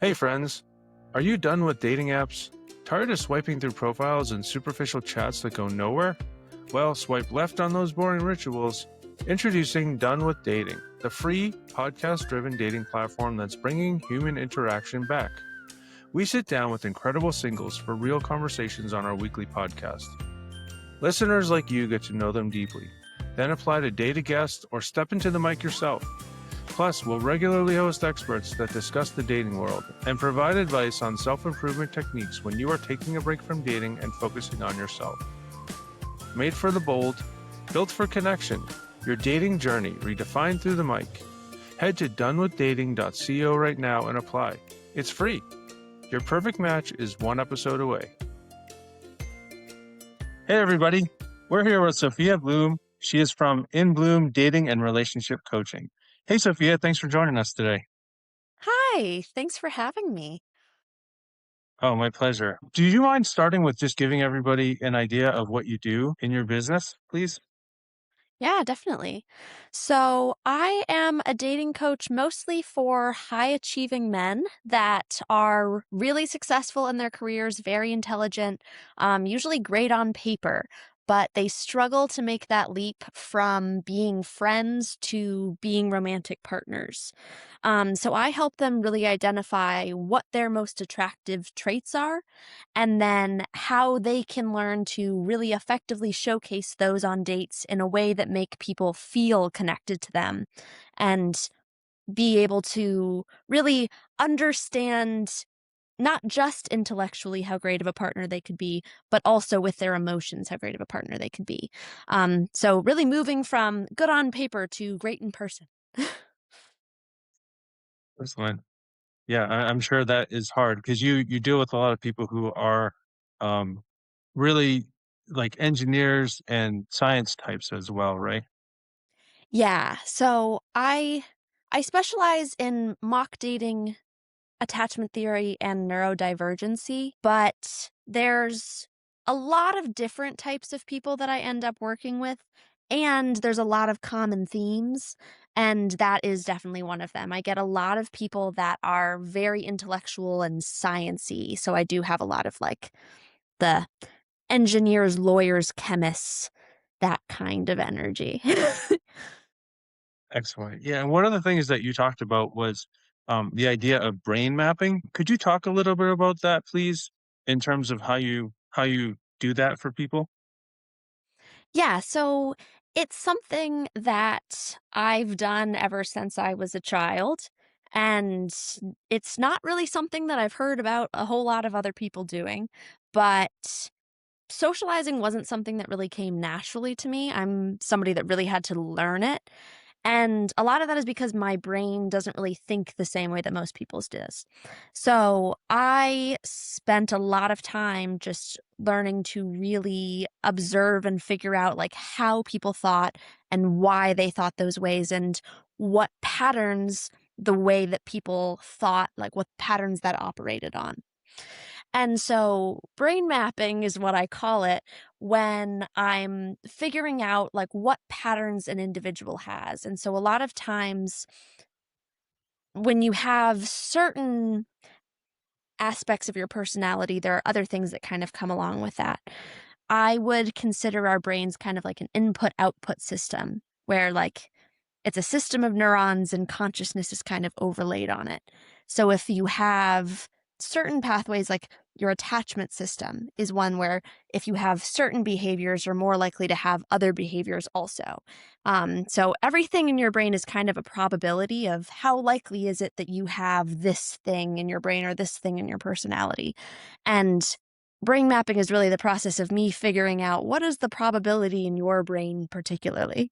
Hey friends, are you done with dating apps? Tired of swiping through profiles and superficial chats that go nowhere? Well, swipe left on those boring rituals. Introducing Done with Dating, the free podcast driven dating platform that's bringing human interaction back. We sit down with incredible singles for real conversations on our weekly podcast. Listeners like you get to know them deeply, then apply to date a guest or step into the mic yourself. Plus, we'll regularly host experts that discuss the dating world and provide advice on self-improvement techniques when you are taking a break from dating and focusing on yourself. Made for the bold, built for connection, your dating journey redefined through the mic. Head to donewithdating.co right now and apply. It's free. Your perfect match is one episode away. Hey everybody, we're here with Sophia Bloom. She is from In Bloom Dating and Relationship Coaching. Hey Sophia, thanks for joining us today. Hi, thanks for having me. Oh, my pleasure. Do you mind starting with just giving everybody an idea of what you do in your business, please? Yeah, definitely. So, I am a dating coach mostly for high achieving men that are really successful in their careers, very intelligent, usually great on paper, but they struggle to make that leap from being friends to being romantic partners. So, I help them really identify what their most attractive traits are and then how they can learn to really effectively showcase those on dates in a way that make people feel connected to them and be able to really understand not just intellectually how great of a partner they could be, but also with their emotions how great of a partner they could be. So really moving from good on paper to great in person. Excellent. Yeah, I'm sure that is hard because you deal with a lot of people who are um, really like engineers and science types as well, right? Yeah, so I specialize in mock dating, attachment theory, and neurodivergency, but there's a lot of different types of people that I end up working with, and there's a lot of common themes, and that is definitely one of them. I get a lot of people that are very intellectual and sciency, so I do have a lot of like the engineers, lawyers, chemists, that kind of energy. Excellent. Yeah, and one of the things that you talked about was the idea of brain mapping. Could you talk a little bit about that, please, in terms of how you do that for people? Yeah, so it's something that I've done ever since I was a child, and it's not really something that I've heard about a whole lot of other people doing, but socializing wasn't something that really came naturally to me. I'm somebody that really had to learn it. And a lot of that is because my brain doesn't really think the same way that most people's does. So I spent a lot of time just learning to really observe and figure out like how people thought and why they thought those ways and what patterns the way that people thought, like what patterns that operated on. And so brain mapping is what I call it when I'm figuring out like what patterns an individual has. And so a lot of times when you have certain aspects of your personality, there are other things that kind of come along with that. I would consider our brains kind of like an input output system where like it's a system of neurons and consciousness is kind of overlaid on it. So if you have certain pathways, like your attachment system is one where if you have certain behaviors, you're more likely to have other behaviors also. So everything in your brain is kind of a probability of how likely is it that you have this thing in your brain or this thing in your personality. And brain mapping is really the process of me figuring out what is the probability in your brain particularly.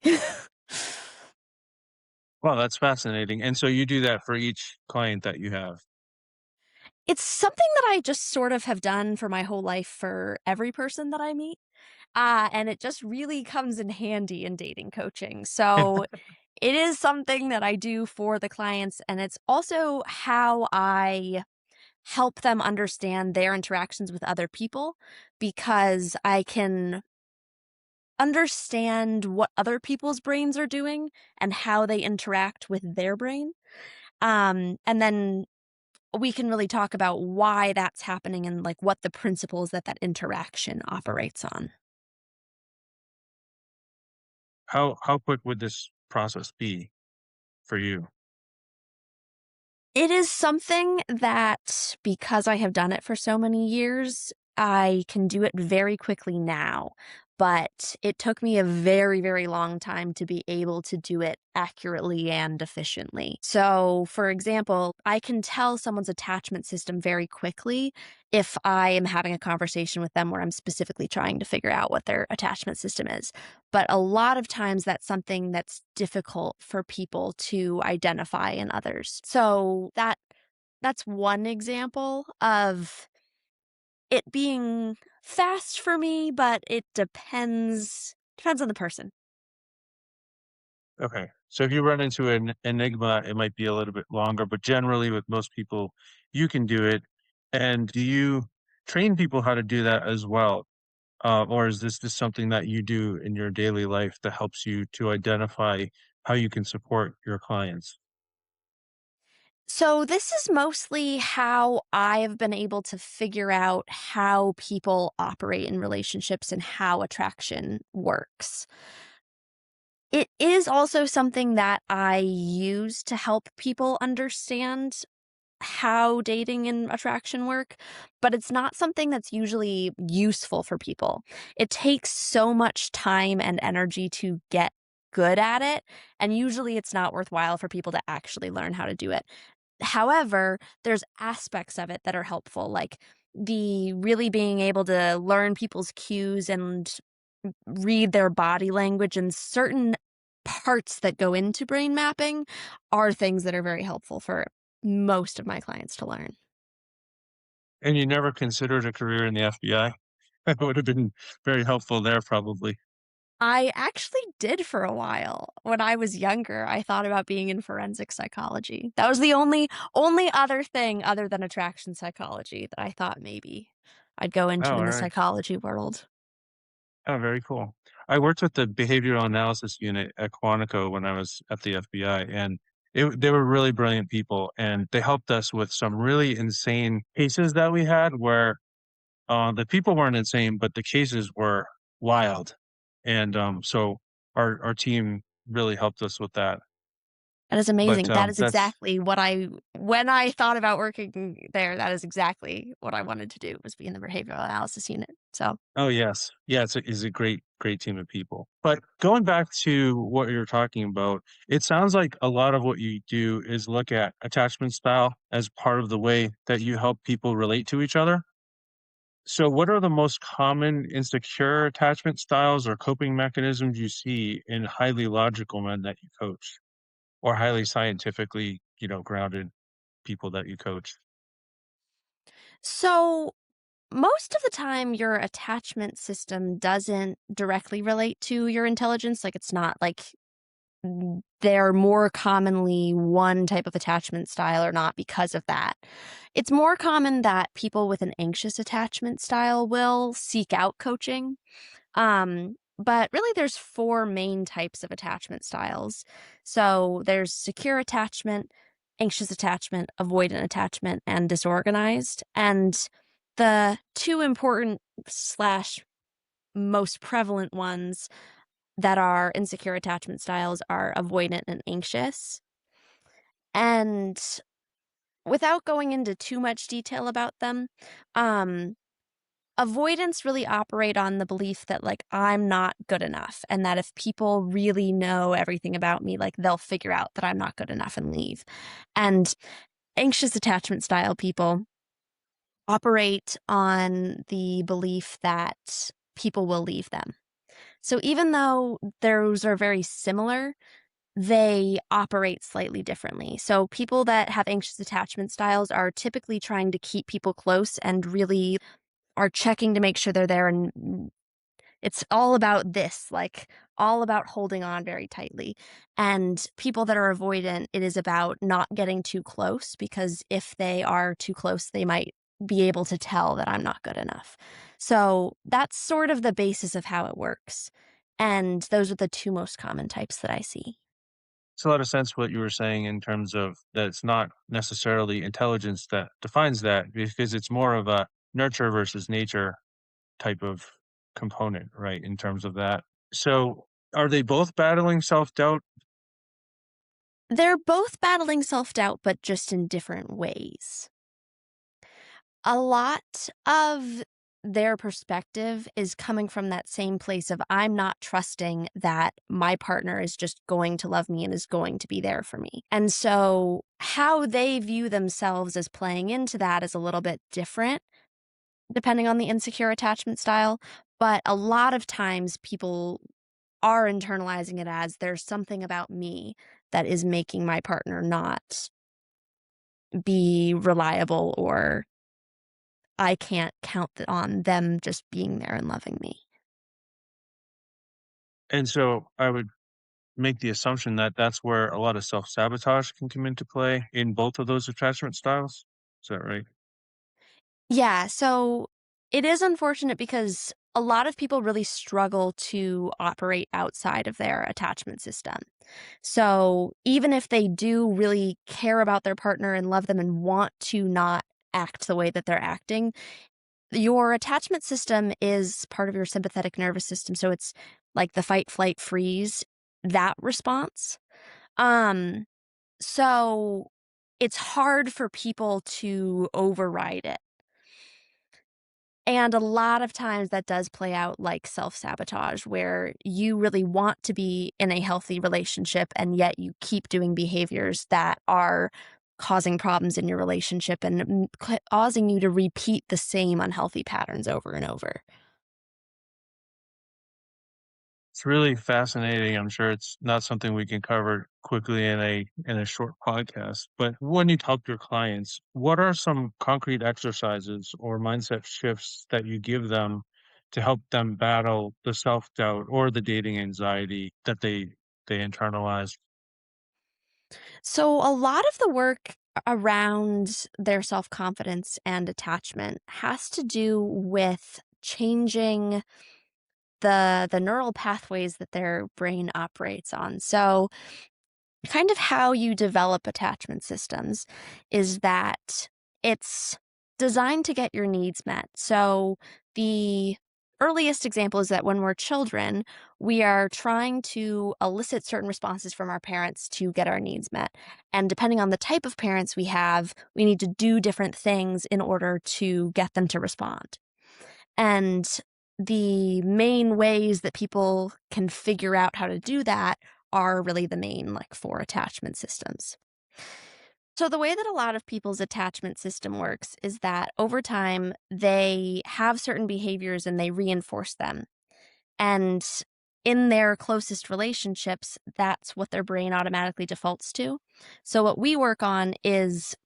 Wow, that's fascinating. And so you do that for each client that you have. It's something that I just sort of have done for my whole life for every person that I meet, and it just really comes in handy in dating coaching. So, it is something that I do for the clients, and it's also how I help them understand their interactions with other people because I can understand what other people's brains are doing and how they interact with their brain. And then we can really talk about why that's happening and like what the principles that that interaction operates on. How quick would this process be for you? It is something that, because I have done it for so many years, I can do it very quickly now, but it took me a very, very long time to be able to do it accurately and efficiently. So, for example, I can tell someone's attachment system very quickly if I am having a conversation with them where I'm specifically trying to figure out what their attachment system is. But a lot of times that's something that's difficult for people to identify in others. So that's one example of it being fast for me, but it depends on the person. Okay. So if you run into an enigma, it might be a little bit longer, but generally with most people, you can do it. And do you train people how to do that as well? Or is this just something that you do in your daily life that helps you to identify how you can support your clients? So this is mostly how I have been able to figure out how people operate in relationships and how attraction works. It is also something that I use to help people understand how dating and attraction work, but it's not something that's usually useful for people. It takes so much time and energy to get good at it, and usually it's not worthwhile for people to actually learn how to do it. However, there's aspects of it that are helpful, like the really being able to learn people's cues and read their body language, and certain parts that go into brain mapping are things that are very helpful for most of my clients to learn. And you never considered a career in the FBI? That would have been very helpful there, probably. I actually did for a while. When I was younger, I thought about being in forensic psychology. That was the only other thing other than attraction psychology that I thought maybe I'd go Oh, into all in the right. psychology world. Oh, very cool. I worked with the behavioral analysis unit at Quantico when I was at the FBI, and they were really brilliant people, and they helped us with some really insane cases that we had where the people weren't insane, but the cases were wild. And so our team really helped us with that. That is But amazing. That is that's exactly what I when I thought about working there, that is exactly what I wanted to do, was be in the behavioral analysis unit. So oh yes, yeah, it's a great team of people. But going back to what you're talking about, it sounds like a lot of what you do is look at attachment style as part of the way that you help people relate to each other. So, what are the most common insecure attachment styles or coping mechanisms you see in highly logical men that you coach, or highly scientifically, grounded people that you coach? so most of the time, your attachment system doesn't directly relate to your intelligence. Like, it's not like they're more commonly one type of attachment style or not because of that. It's more common that people with an anxious attachment style will seek out coaching. But really, there's four main types of attachment styles. So there's secure attachment, anxious attachment, avoidant attachment, and disorganized. And the two important slash most prevalent ones that are insecure attachment styles are avoidant and anxious. And without going into too much detail about them, um, avoidants really operate on the belief that, like, I'm not good enough, and that if people really know everything about me, like, they'll figure out that I'm not good enough and leave. And anxious attachment style people operate on the belief that people will leave them. So even though those are very similar, they operate slightly differently. So people that have anxious attachment styles are typically trying to keep people close and really are checking to make sure they're there, and it's all about this, like, all about holding on very tightly. And people that are avoidant, it is about not getting too close, because if they are too close, they might be able to tell that I'm not good enough. So that's sort of the basis of how it works. And those are the two most common types that I see. It's a lot of sense what you were saying in terms of that it's not necessarily intelligence that defines that because it's more of a nurture versus nature type of component, right? In terms of that. So are they both battling self doubt? They're both battling self doubt, but just in different ways. A lot of their perspective is coming from that same place of I'm not trusting that my partner is just going to love me and is going to be there for me. And so how they view themselves as playing into that is a little bit different depending on the insecure attachment style. But a lot of times people are internalizing it as there's something about me that is making my partner not be reliable, or I can't count on them just being there and loving me. And so I would make the assumption that that's where a lot of self sabotage can come into play in both of those attachment styles. Is that right? Yeah, so it is unfortunate because a lot of people really struggle to operate outside of their attachment system. So even if they do really care about their partner and love them and want to not act the way that they're acting, your attachment system is part of your sympathetic nervous system. So it's like the fight, flight, freeze, that response. Um, so it's hard for people to override it. And a lot of times that does play out like self-sabotage, where you really want to be in a healthy relationship, and yet you keep doing behaviors that are causing problems in your relationship and causing you to repeat the same unhealthy patterns over and over. It's really fascinating. I'm sure it's not something we can cover quickly in a short podcast. But when you talk to your clients, what are some concrete exercises or mindset shifts that you give them to help them battle the self-doubt or the dating anxiety that they internalize? So a lot of the work around their self-confidence and attachment has to do with changing the neural pathways that their brain operates on. So kind of how you develop attachment systems is that it's designed to get your needs met. So the earliest example is that when we're children, we are trying to elicit certain responses from our parents to get our needs met. And depending on the type of parents we have, we need to do different things in order to get them to respond. And the main ways that people can figure out how to do that are really the main, like, 4 attachment systems. So the way that a lot of people's attachment system works is that over time, they have certain behaviors and they reinforce them. And in their closest relationships, that's what their brain automatically defaults to. So what we work on is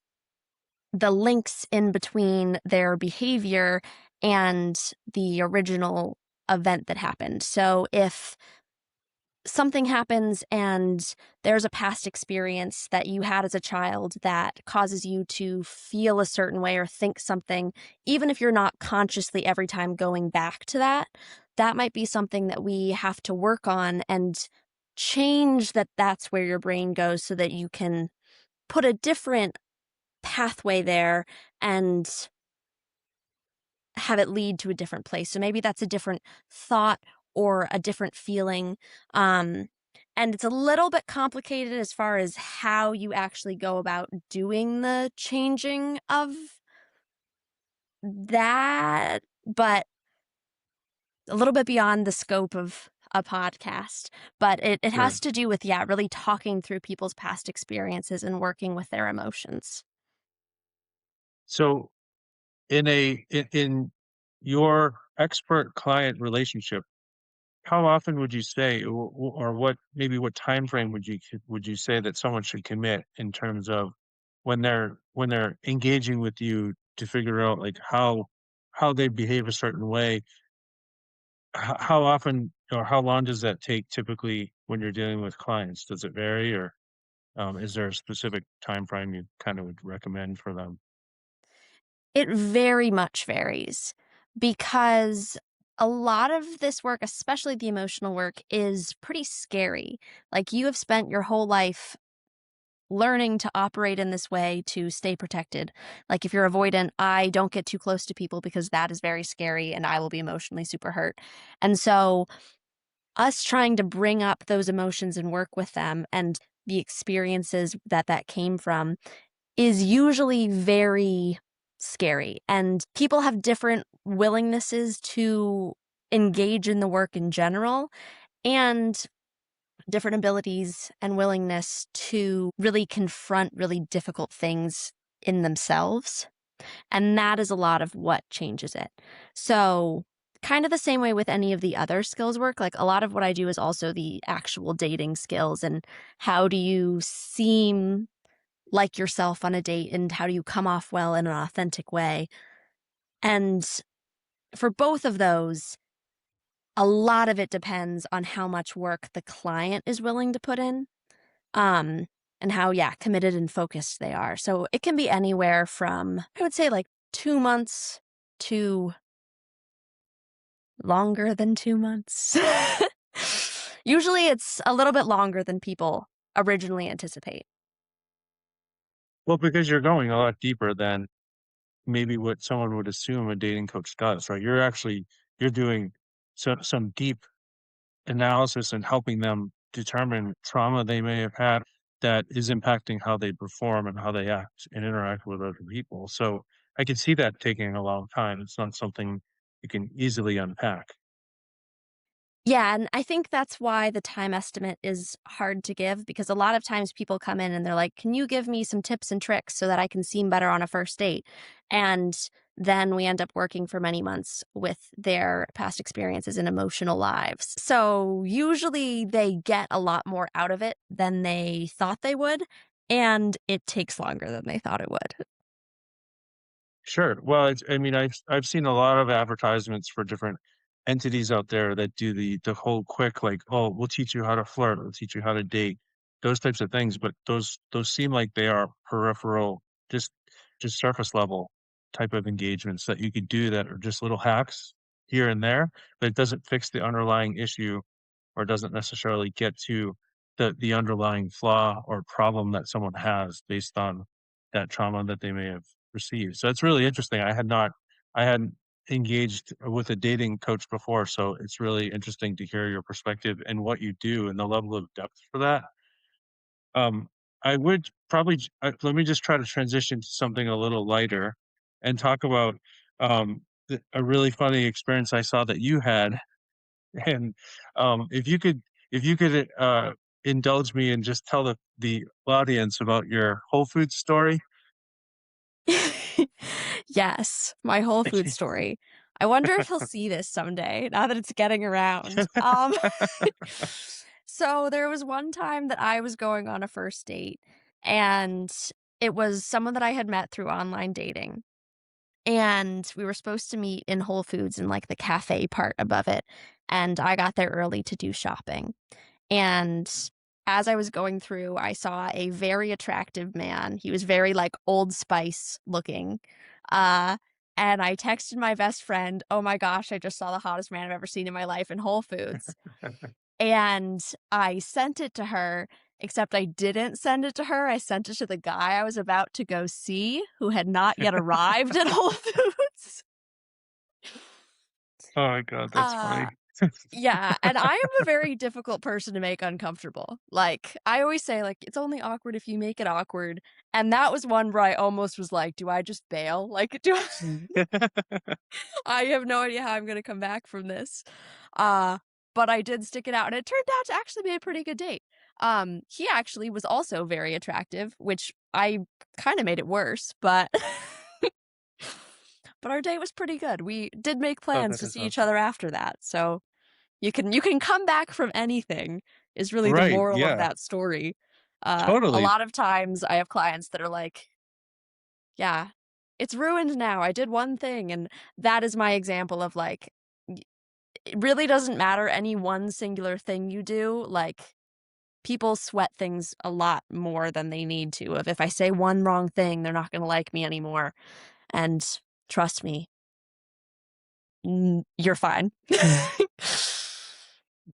the links in between their behavior and the original event that happened. So if something happens and there's a past experience that you had as a child that causes you to feel a certain way or think something, even if you're not consciously every time going back to that, that might be something that we have to work on and change that that's where your brain goes so that you can put a different pathway there and have it lead to a different place. So maybe that's a different thought or a different feeling. Um, and it's a little bit complicated as far as how you actually go about doing the changing of that, but a little bit beyond the scope of a podcast. But it Sure. has to do with, yeah, really talking through people's past experiences and working with their emotions. So in your expert client relationship, how often would you say, or what maybe what time frame would you say that someone should commit in terms of when they're engaging with you to figure out like how they behave a certain way? How often or how long does that take typically when you're dealing with clients? Does it vary, or is there a specific time frame you kind of would recommend for them? It very much varies because A lot of this work, especially the emotional work, is pretty scary. Like, you have spent your whole life learning to operate in this way to stay protected. Like, if you're avoidant, I don't get too close to people because that is very scary and I will be emotionally super hurt. And so, us trying to bring up those emotions and work with them and the experiences that that came from is usually very scary. And people have different willingnesses to engage in the work in general and different abilities and willingness to really confront really difficult things in themselves. And that is a lot of what changes it. So, kind of the same way with any of the other skills work, like a lot of what I do is also the actual dating skills and how do you seem like yourself on a date and how do you come off well in an authentic way. And for both of those, a lot of it depends on how much work the client is willing to put in. Um, and how, yeah, committed and focused they are. So it can be anywhere from, I would say, like 2 months to longer than 2 months. Usually it's a little bit longer than people originally anticipate. Well, because you're going a lot deeper than maybe what someone would assume a dating coach does, right? You're doing some deep analysis and helping them determine trauma they may have had that is impacting how they perform and how they act and interact with other people. So I can see that taking a long time. It's not something you can easily unpack. Yeah, and I think that's why the time estimate is hard to give because a lot of times people come in and they're like, "Can you give me some tips and tricks so that I can seem better on a first date?" And then we end up working for many months with their past experiences and emotional lives. So usually they get a lot more out of it than they thought they would, and it takes longer than they thought it would. Sure. Well, I mean, I've seen a lot of advertisements for different entities out there that do the whole quick like, oh, we'll teach you how to flirt, we'll teach you how to date, those types of things. But those seem like they are peripheral, just just surface level type of engagements that you could do that are just little hacks here and there, but it doesn't fix the underlying issue or doesn't necessarily get to the underlying flaw or problem that someone has based on that trauma that they may have received. So it's really interesting. I hadn't engaged with a dating coach before, so it's really interesting to hear your perspective and what you do and the level of depth for that. Um, I would probably let me just try to transition to something a little lighter and talk about a really funny experience I saw that you had. And if you could indulge me and just tell the audience about your Whole Foods story. Yes, my Whole Food story. I wonder if he'll see this someday now that it's getting around. So there was one time that I was going on a first date, and it was someone that I had met through online dating. And we were supposed to meet in Whole Foods in like the cafe part above it. And I got there early to do shopping. And as I was going through, I saw a very attractive man. He was very like Old Spice looking. Uh, and I texted my best friend, "Oh my gosh, I just saw the hottest man I've ever seen in my life in Whole Foods." And I sent it to her, except I didn't send it to her. I sent it to the guy I was about to go see who had not yet arrived at Whole Foods. Oh my god, that's Uh, funny. yeah, and I am a very difficult person to make uncomfortable. Like, I always say, like, "It's only awkward if you make it awkward," and that was one where I almost was like, "Do I just bail? Like, do I I have no idea how I'm gonna come back from this." Uh, but I did stick it out, and it turned out to actually be a pretty good date. He actually was also very attractive, which I kinda made it worse, but but our date was pretty good. We did make Oh, plans that to is see each awesome. other after that, so you can come back from anything is really the Right, moral of yeah, that story. A totally. lot of times I have clients that are like, "Yeah, it's ruined now. I did one thing," and that is my example of, like, y it really doesn't matter any one singular thing you do, like, people sweat things a lot more than they need to, if I say one wrong thing, they're not gonna like me anymore, and trust me, you're fine.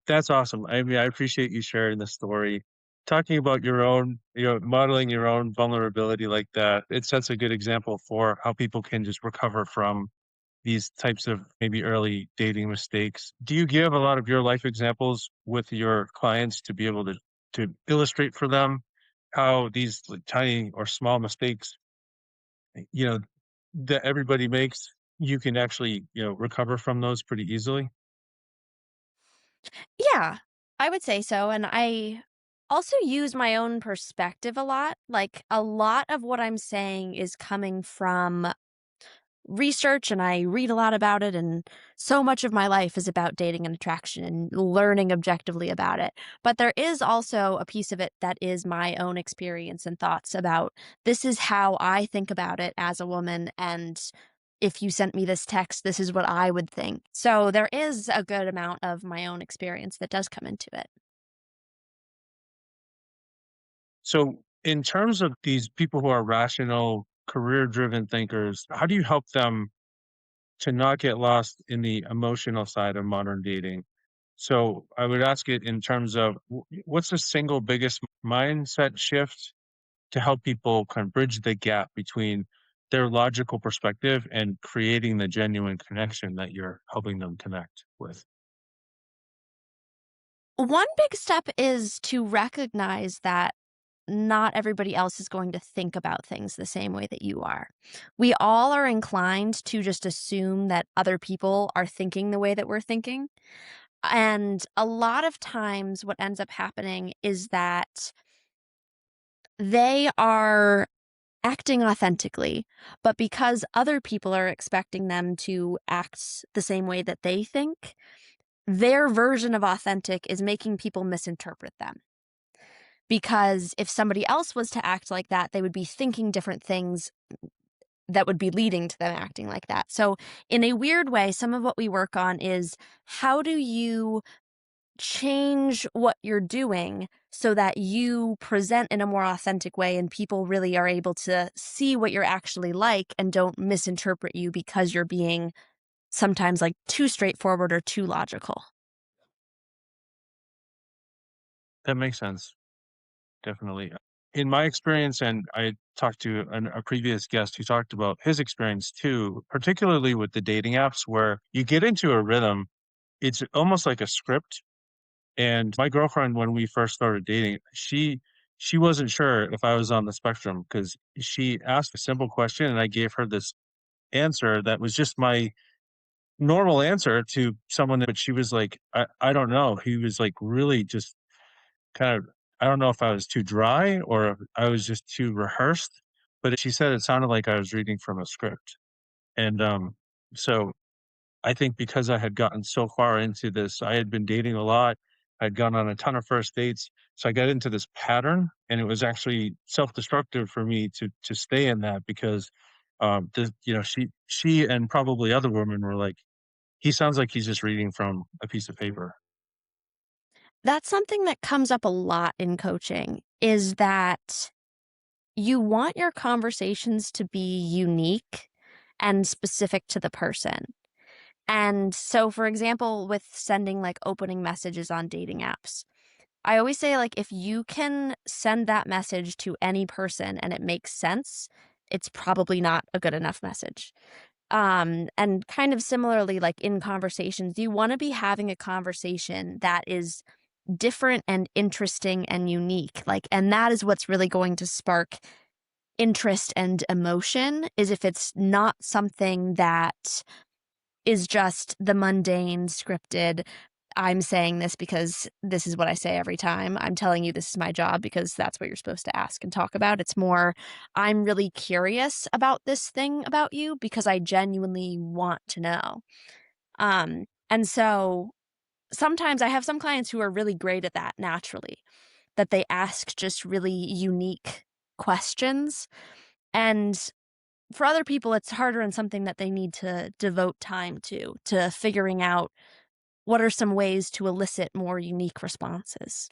That's awesome. I mean, I appreciate you sharing the story. Talking about your own, modeling your own vulnerability like that, it sets a good example for how people can just recover from these types of maybe early dating mistakes. Do you give a lot of your life examples with your clients to be able to illustrate for them how these like, tiny or small mistakes, you know, that everybody makes, you can actually, recover from those pretty easily? Yeah, I would say so, and I also use my own perspective a lot. Like, a lot of what I'm saying is coming from research, and I read a lot about it, and so much of my life is about dating and attraction and learning objectively about it. But there is also a piece of it that is my own experience and thoughts about this is how I think about it as a woman, and if you sent me this text, this is what I would think. So there is a good amount of my own experience that does come into it. So, in terms of these people who are rational, career driven thinkers, how do you help them to not get lost in the emotional side of modern dating? So, I would ask it in terms of what's the single biggest mindset shift to help people kind of bridge the gap between their logical perspective and creating the genuine connection that you're helping them connect with? One big step is to recognize that not everybody else is going to think about things the same way that you are. We all are inclined to just assume that other people are thinking the way that we're thinking. And a lot of times, what ends up happening is that they are acting authentically, but because other people are expecting them to act the same way that they think, their version of authentic is making people misinterpret them. Because if somebody else was to act like that, they would be thinking different things that would be leading to them acting like that. So, in a weird way, some of what we work on is how do you change what you're doing so that you present in a more authentic way and people really are able to see what you're actually like and don't misinterpret you because you're being sometimes like too straightforward or too logical. That makes sense. Definitely. In my experience, and I talked to a previous guest who talked about his experience too, particularly with the dating apps where you get into a rhythm, it's almost like a script. And my girlfriend, when we first started dating, she wasn't sure if I was on the spectrum because she asked a simple question and I gave her this answer that was just my normal answer to someone, but she was like, I don't know. He was like really just kind of, I don't know if I was too dry or if I was just too rehearsed, but she said it sounded like I was reading from a script. And so I think because I had gotten so far into this, I had been dating a lot. I'd gone on a ton of first dates. So I got into this pattern and it was actually self-destructive for me to stay in that because she and probably other women were like, he sounds like he's just reading from a piece of paper. That's something that comes up a lot in coaching is that you want your conversations to be unique and specific to the person. And so, for example, with sending like opening messages on dating apps, I always say, like, if you can send that message to any person and it makes sense, it's probably not a good enough message. And kind of similarly, like in conversations, you want to be having a conversation that is different and interesting and unique. Like, and that is what's really going to spark interest and emotion is if it's not something that is just the mundane, scripted, "I'm saying this because this is what I say every time. I'm telling you this is my job because that's what you're supposed to ask and talk about." It's more, "I'm really curious about this thing about you because I genuinely want to know." And so sometimes I have some clients who are really great at that naturally, that they ask just really unique questions. And for other people, it's harder and something that they need to devote time to figuring out what are some ways to elicit more unique responses.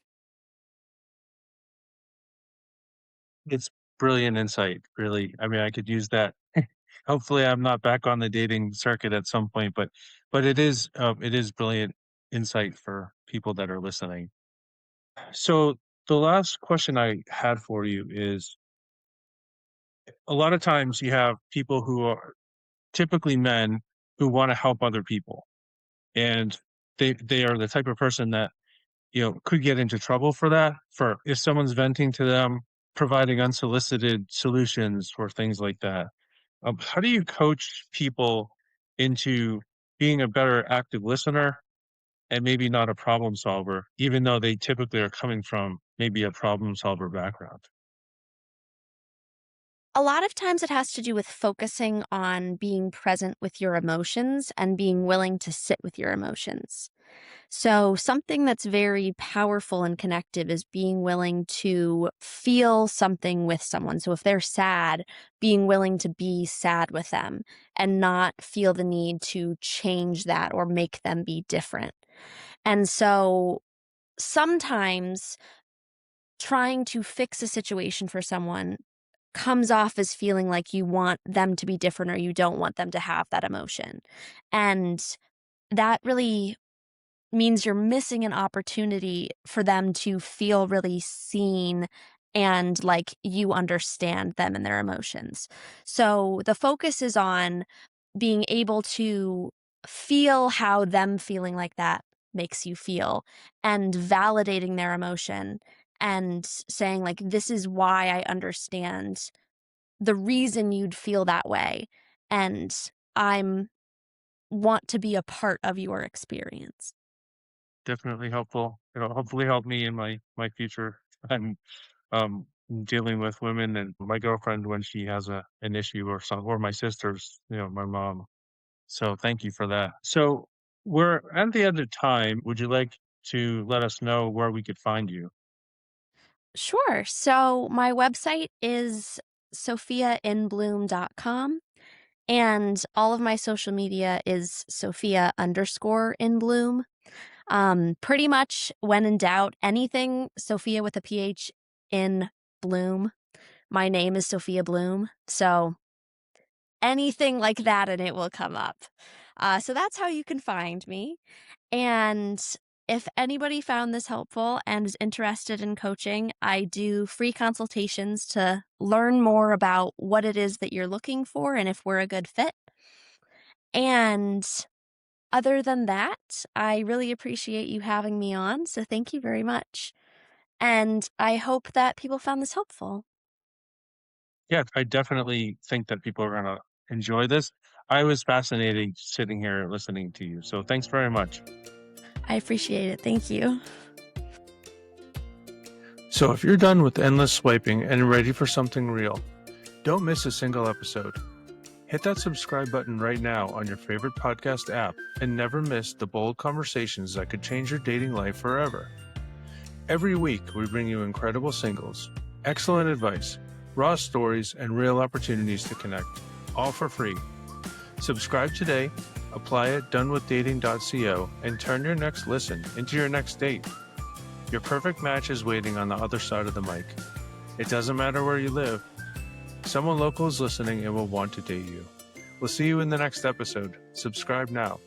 It's brilliant insight, really. I mean, I could use that Hopefully, I'm not back on the dating circuit at some point, but it is brilliant insight for people that are listening. So the last question I had for you is a lot of times you have people who are typically men who want to help other people, and they are the type of person that could get into trouble for that, for if someone's venting to them, providing unsolicited solutions for things like that. How do you coach people into being a better active listener and maybe not a problem solver, even though they typically are coming from maybe a problem solver background? A lot of times it has to do with focusing on being present with your emotions and being willing to sit with your emotions. So, something that's very powerful and connective is being willing to feel something with someone. So, if they're sad, being willing to be sad with them and not feel the need to change that or make them be different. And so, sometimes trying to fix a situation for someone comes off as feeling like you want them to be different or you don't want them to have that emotion. And that really means you're missing an opportunity for them to feel really seen and like you understand them and their emotions. So the focus is on being able to feel how them feeling like that makes you feel and validating their emotion and saying like this is why I understand the reason you'd feel that way and I'm want to be a part of your experience. Definitely helpful. It'll hopefully help me in my future. I'm um dealing with women and my girlfriend when she has an issue or some, or my sisters, my mom. So thank you for that. So we're at the end of time. Would you like to let us know where we could find you? Sure. So my website is sophiainbloom.com and all of my social media is Sophia underscore in bloom. Pretty much when in doubt, anything Sophia with a PH in bloom. My name is Sophia Bloom. So anything like that and it will come up. So that's how you can find me. And if anybody found this helpful and is interested in coaching, I do free consultations to learn more about what it is that you're looking for and if we're a good fit. And other than that, I really appreciate you having me on. So thank you very much. And I hope that people found this helpful. Yeah, I definitely think that people are gonna enjoy this. I was fascinated sitting here listening to you. So thanks very much. I appreciate it. Thank you. So if you're done with endless swiping and ready for something real, don't miss a single episode. Hit that subscribe button right now on your favorite podcast app and never miss the bold conversations that could change your dating life forever. Every week, we bring you incredible singles, excellent advice, raw stories, and real opportunities to connect, all for free. Subscribe today, apply at DoneWithDating.co, and turn your next listen into your next date. Your perfect match is waiting on the other side of the mic. It doesn't matter where you live, someone local is listening and will want to date you. We'll see you in the next episode. Subscribe now.